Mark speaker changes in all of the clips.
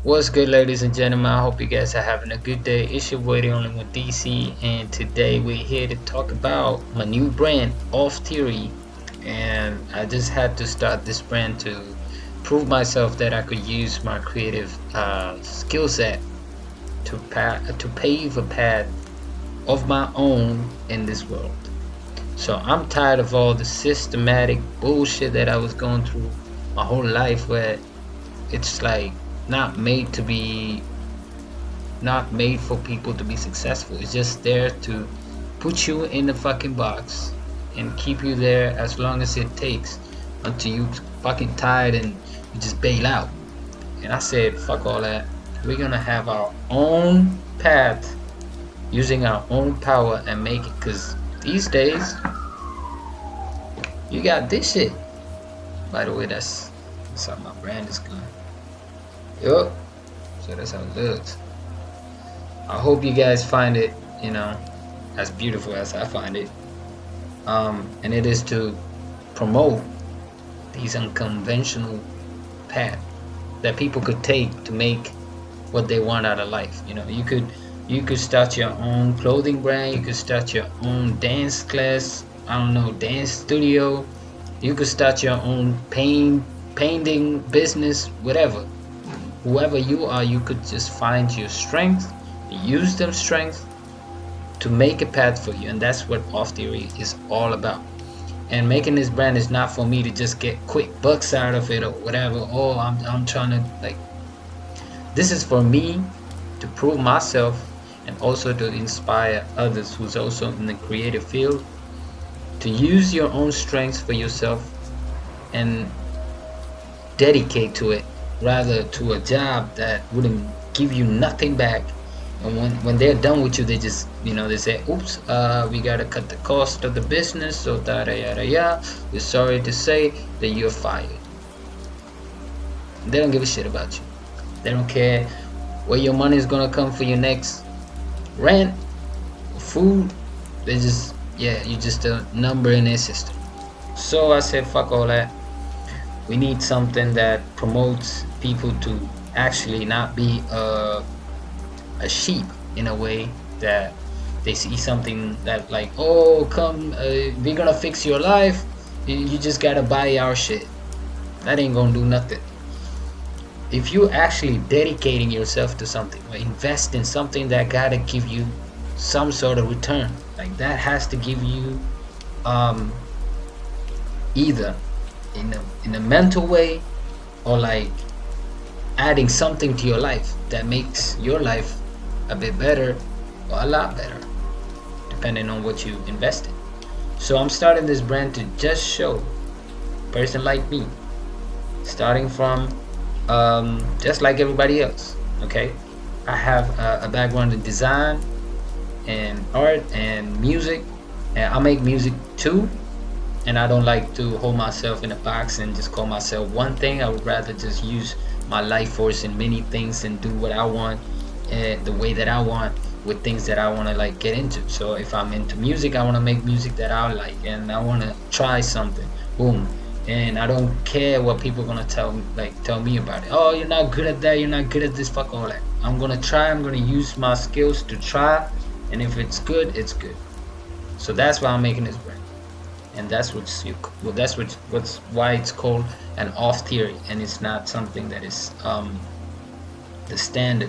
Speaker 1: What's good, ladies and gentlemen? I hope you guys are having a good day. It's your boy, the only one DC, and today we're here to talk about my new brand, Off Theory. And I just had to start this brand to prove myself that I could use my creative skill set to pave a path of my own in this world. So I'm tired of all the systematic bullshit that I was going through my whole life, where it's like not made to be not made for people to be successful. It's just there to put you in the fucking box and keep you there as long as it takes until you fucking tired and you just bail out. And I said, fuck all that. We're gonna have our own path using our own power and make it. Cause these days you got this shit. By the way, that's how my brand is going. Yup. So that's how it looks. I hope you guys find it, as beautiful as I find it. And it is to promote these unconventional paths that people could take to make what they want out of life. You could start your own clothing brand. You could start your own dance class. I don't know, dance studio. You could start your own painting business, whatever. Whoever you are, you could just find your strength, use them strength to make a path for you. And that's what Off Theory is all about. And making this brand is not for me to just get quick bucks out of it or whatever. Oh, I'm trying to this is for me to prove myself and also to inspire others who's also in the creative field to use your own strengths for yourself and dedicate to it, rather to a job that wouldn't give you nothing back. And when they're done with you, they just they say, oops, we gotta cut the cost of the business, so yada yada yada, we're sorry to say that you're fired. They don't give a shit about you. They don't care where your money is gonna come for your next rent, food. They just, you're just a number in their system. So I said, fuck all that. We need something that promotes people to actually not be a sheep, in a way that they see something that like, oh, come, we're gonna fix your life, you just gotta buy our shit. That ain't gonna do nothing. If you actually dedicating yourself to something or invest in something, that gotta give you some sort of return. Like, that has to give you either in a mental way, or like adding something to your life that makes your life a bit better or a lot better, depending on what you invest in. So I'm starting this brand to just show a person like me, starting from just like everybody else. Okay, I have a background in design and art and music, and I make music too. And I don't like to hold myself in a box and just call myself one thing. I would rather just use my life force in many things and do what I want, the way that I want, with things that I want to get into. So if I'm into music, I want to make music that I like, and I want to try something. Boom. And I don't care what people are gonna tell me about it. Oh, you're not good at that. You're not good at this. Fuck all that. I'm gonna try. I'm gonna use my skills to try, and if it's good, it's good. So that's why I'm making this brand. And that's why it's called an Off Theory, and it's not something that is the standard.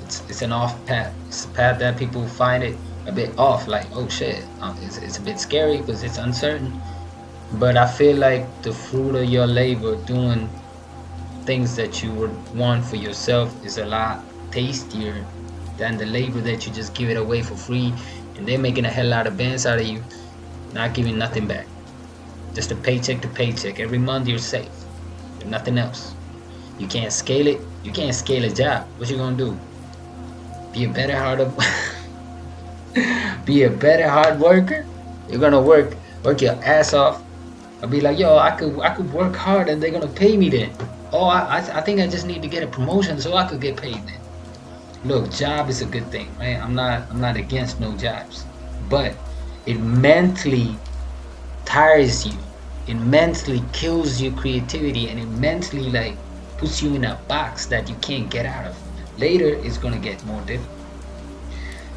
Speaker 1: It's an off path. It's a path that people find it a bit off, like, oh shit, it's a bit scary because it's uncertain. But I feel like the fruit of your labor, doing things that you would want for yourself, is a lot tastier than the labor that you just give it away for free, and they're making a hell lot of bands out of you, not giving nothing back. Just a paycheck to paycheck. Every month you're safe. Nothing else. You can't scale it. You can't scale a job. What you gonna do? Be a better hard worker? You're gonna work your ass off. I'll be like, yo, I could work hard and they're gonna pay me then. Oh, I think I just need to get a promotion so I could get paid then. Look, job is a good thing, right? I'm not against no jobs, but it mentally tires you. It mentally kills your creativity, and it mentally puts you in a box that you can't get out of. Later, it's gonna get more difficult.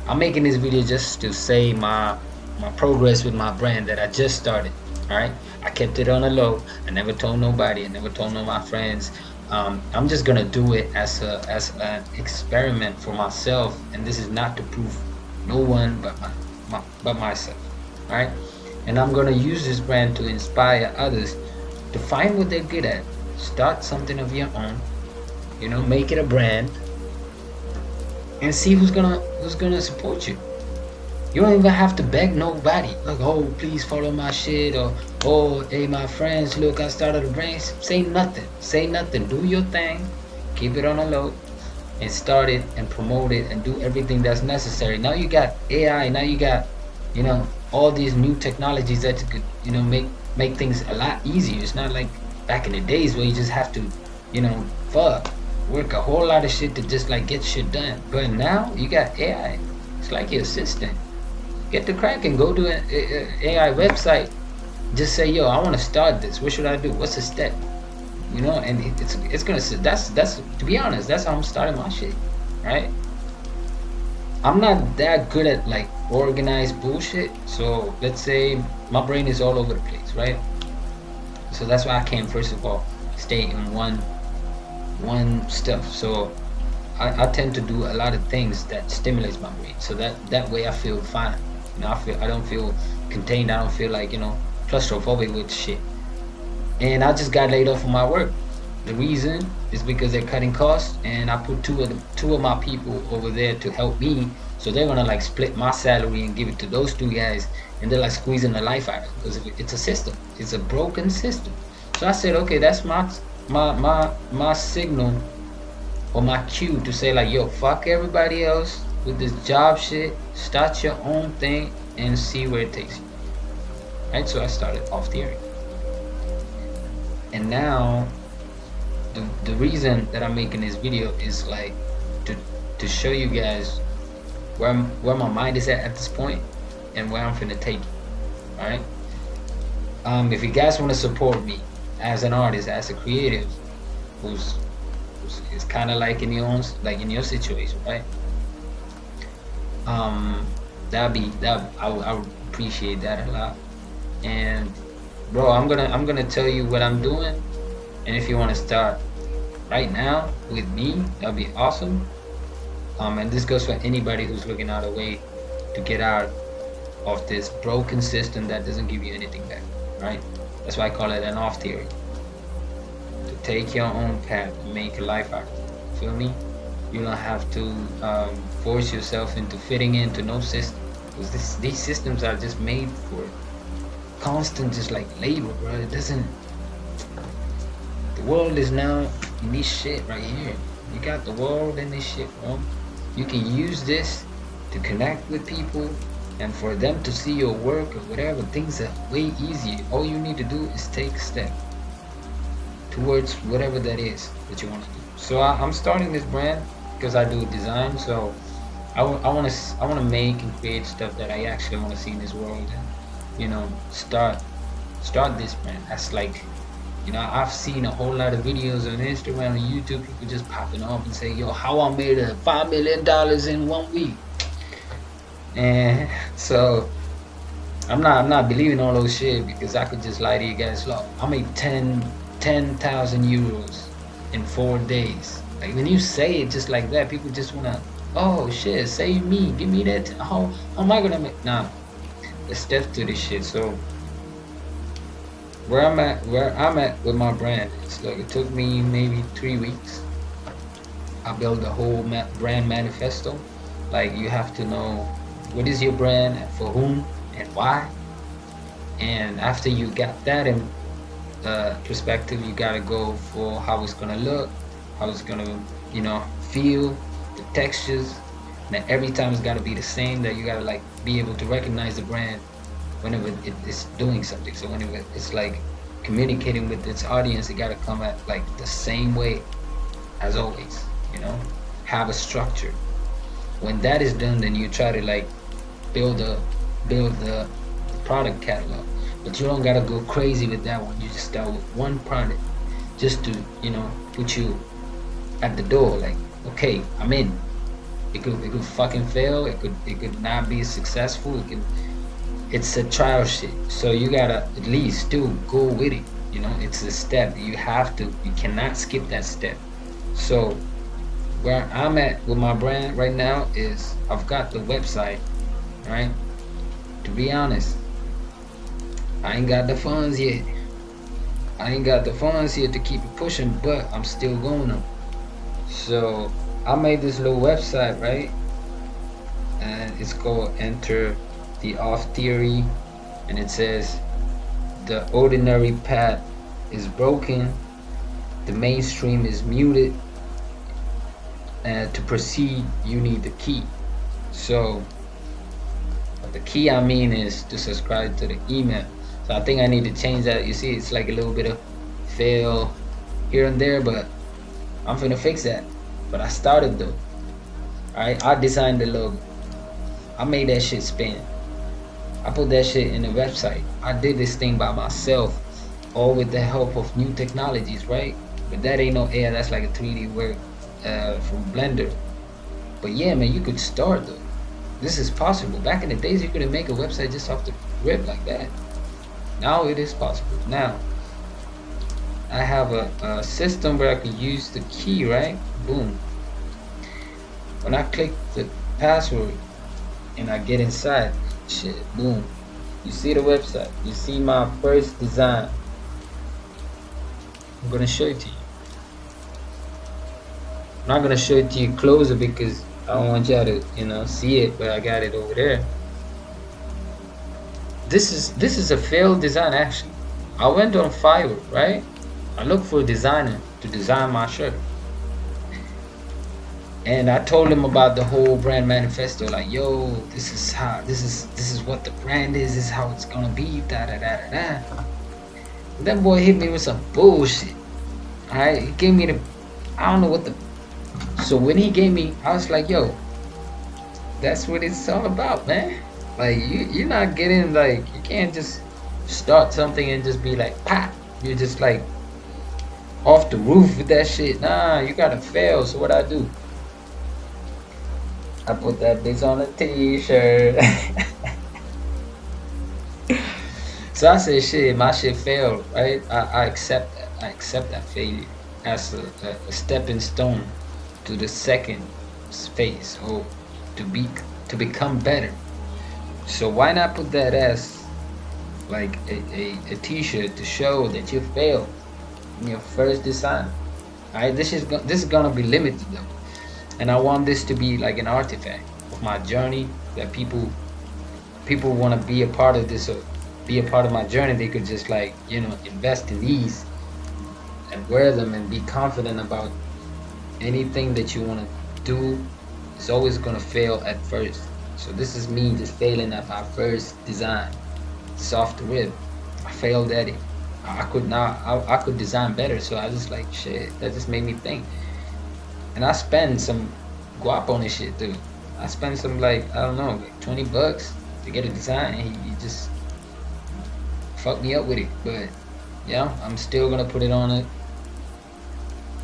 Speaker 1: I'm making this video just to say my progress with my brand that I just started. All right, I kept it on the low. I never told nobody. I never told none of my friends. I'm just gonna do it as an experiment for myself, and this is not to prove no one but myself. All right, and I'm gonna use this brand to inspire others to find what they're good at. Start something of your own. You know, make it a brand, and see who's gonna support you. You don't even have to beg nobody. Like, oh, please follow my shit, or oh, hey, my friends, look, I started a brand. Say nothing. Say nothing. Do your thing. Keep it on the low, and start it and promote it and do everything that's necessary. Now you got AI. Now you got, you know, all these new technologies that could, you know, make things a lot easier. It's not like back in the days where you just have to, you know, work a whole lot of shit to just like get shit done. But now you got AI. It's like your assistant. Get the crack and go to an AI website. Just say, yo, I want to start this. What should I do? What's the step? You know, and it's gonna. That's to be honest, that's how I'm starting my shit, right? I'm not that good at like organized bullshit. So let's say my brain is all over the place, right? So that's why I can't, first of all, stay in one stuff. So I tend to do a lot of things that stimulates my brain. So that way I feel fine. You know, I don't feel contained. I don't feel like, you know, claustrophobic with shit. And I just got laid off from my work. The reason is because they're cutting costs, and I put two of my people over there to help me. So they're gonna like split my salary and give it to those two guys, and they're like squeezing the life out of it because it's a system. It's a broken system. So I said, okay, that's my signal or my cue to say like, yo, fuck everybody else with this job shit. Start your own thing and see where it takes you. Right? So I started Off Theory. And now the reason that I'm making this video is like to show you guys where my mind is at this point and where I'm finna take it. Alright? If you guys want to support me as an artist, as a creative who's kind of like in your situation, right? I would appreciate that a lot. And bro, I'm gonna tell you what I'm doing, and if you want to start right now with me, that'd be awesome. And this goes for anybody who's looking out a way to get out of this broken system that doesn't give you anything back, right? That's why I call it an off theory. To take your own path and make a life out of it. Feel me? You don't have to force yourself into fitting into no system, because these systems are just made for constant, just like labor, bro. It doesn't. The world is now in this shit right here. You got the world in this shit, bro. You can use this to connect with people, and for them to see your work or whatever. Things are way easier. All you need to do is take a step towards whatever that is that you want to do. So I'm starting this brand because I do design. So I want to make and create stuff that I actually want to see in this world, and, you know, start this brand. That's like, you know, I've seen a whole lot of videos on Instagram and YouTube, people just popping off and say, yo, how I made $5 million in 1 week. And so I'm not believing all those shit, because I could just lie to you guys. Look, I made 10,000 euros in 4 days. Like, when you say it just like that, people just wanna, oh shit, save me, give me that. How am I gonna make? Nah, there's steps to this shit. So where I'm at with my brand, it's like, it took me maybe 3 weeks. I built a whole brand manifesto. Like, you have to know what is your brand and for whom and why. And after you got that in perspective, you gotta go for how it's gonna look, how it's gonna, you know, feel, the textures. And every time it's gotta be the same. That you gotta like be able to recognize the brand whenever it's doing something. So whenever it's like communicating with its audience, it gotta come at like the same way as always. You know, have a structure. When that is done, then you try to like build the product catalog. But you don't gotta go crazy with that one. You just start with one product. just to, you know, put you at the door, like, okay, I'm in. It could fucking fail. It could not be successful. It's a trial shit. So you gotta at least still go with it. You know, it's a step. You have to. You cannot skip that step. So where I'm at with my brand right now is I've got the website, right? To be honest, I ain't got the funds yet. I ain't got the funds yet to keep it pushing, but I'm still going up. So I made this little website, right? And it's called Enter the Off Theory, and it says the ordinary path is broken, the mainstream is muted, and to proceed you need the key. So the key I mean is to subscribe to the email. So I think I need to change that. You see, it's like a little bit of fail here and there, but I'm finna fix that. But I started though. Alright, I designed the logo. I made that shit spin. I put that shit in the website. I did this thing by myself, all with the help of new technologies, right? But that ain't no AI, that's like a 3D work from Blender. But yeah, man, you could start though. This is possible. Back in the days, you couldn't make a website just off the rip like that. Now it is possible. Now, I have a system where I can use the key, right? Boom. When I click the password and I get inside, shit, boom. You see the website. You see my first design. I'm gonna show it to you. I'm not gonna show it to you closer because I don't want y'all to, you know, see it, but I got it over there. This is a failed design actually. I went on Fiverr, right? I looked for a designer to design my shirt. And I told him about the whole brand manifesto, like, yo, this is what the brand is, this is how it's gonna be, da da da da da. That boy hit me with some bullshit. Alright, he gave me I don't know what the. So when he gave me, I was like, yo, that's what it's all about, man. Like you're not getting, like, you can't just start something and just be like, pop. You're just like off the roof with that shit. Nah, you gotta fail. So what I do? I put that bitch on a t-shirt. So I said, shit, my shit failed, right? I accept that. I accept that failure as a stepping stone to the second phase, or to become better. So why not put that as like a t-shirt to show that you failed in your first design? Alright, this is gonna be limited though. And I want this to be like an artifact of my journey, that people want to be a part of this, or be a part of my journey. They could just, like, you know, invest in these and wear them and be confident about anything that you want to do. It's always going to fail at first. So this is me just failing at my first design. It's off the rip. I failed at it. I could design better. So I just like, shit, that just made me think. And I spend some guap on this shit, dude. I spend some, like, I don't know, like $20 to get a design, and he just fucked me up with it. But yeah, I'm still gonna put it on a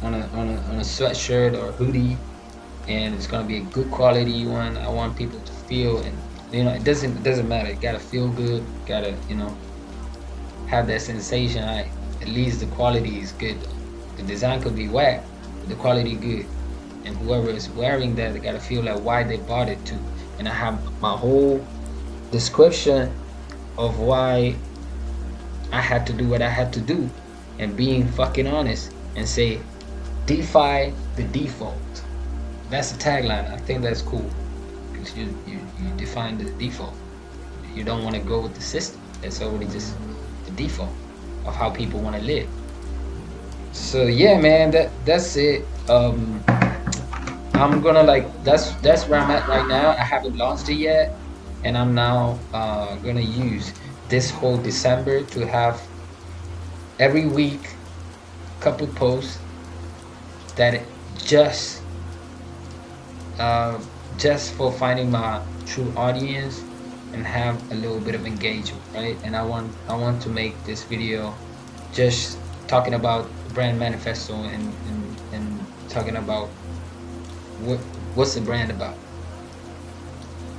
Speaker 1: sweatshirt or a hoodie, and it's gonna be a good quality one. I want people to feel, and you know, it doesn't matter. It gotta feel good. Gotta, you know, have that sensation. At least the quality is good. The design could be whack, but the quality good. And whoever is wearing that, they gotta feel like why they bought it too. And I have my whole description of why I had to do what I had to do, and being fucking honest, and say, defy the default. That's the tagline. I think that's cool, because you define the default. You don't want to go with the system. That's already just the default of how people want to live. So yeah, man, that's it. I'm gonna, like, that's where I'm at right now. I haven't launched it yet, and I'm now gonna use this whole December to have every week couple posts that just for finding my true audience and have a little bit of engagement, right? And I want to make this video just talking about brand manifesto and talking about what's the brand about.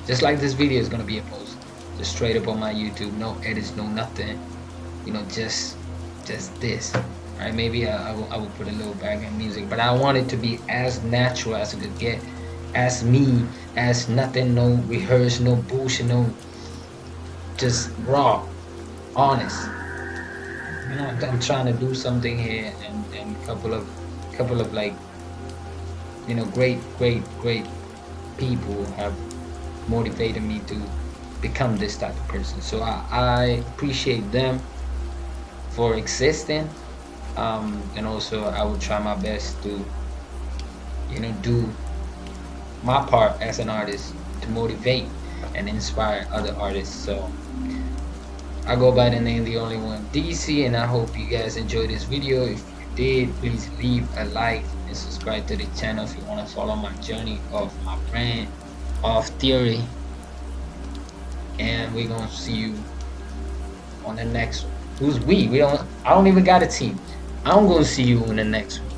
Speaker 1: Just like this video is gonna be a post, just straight up on my YouTube, no edits, no nothing, you know, just this. Right? Maybe I will put a little background music, but I want it to be as natural as it could get, as me, as nothing, no rehearse, no bullshit, no, just raw, honest. You know, I'm trying to do something here, and couple of like, you know, great people have motivated me to become this type of person. So I appreciate them for existing, and also I will try my best to, you know, do my part as an artist to motivate and inspire other artists. So I go by the name The Only One DC, and I hope you guys enjoyed this video. If you did, please leave a like and subscribe to the channel if you want to follow my journey of my brand of theory. And we're gonna see you on the next one. Who's we? I don't even got a team. I'm gonna see you in the next one.